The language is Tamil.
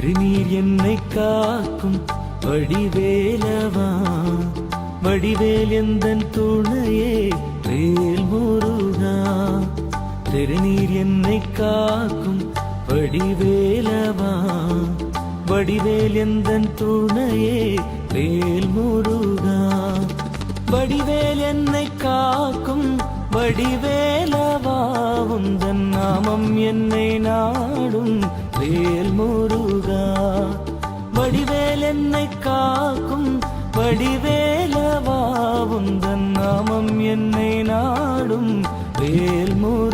திருநீர் என்னை காக்கும் வடிவேலவா, வடிவேல் எந்தன் துணையே வேல் முருகா. திருநீர் என்னை காக்கும் வடிவேலவா, வடிவேல் எந்தன் துணையே வேல் முருகா. வடிவேல் என்னை காக்கும் வடிவேலவா, உந்தன் நாமம் என்னை நாடும் வேல் முருகா. வடிவேல் என்னை காக்கும் வடிவேலவா, உந்தன் நாமம் என்னை நாடும் வேல் முருகா.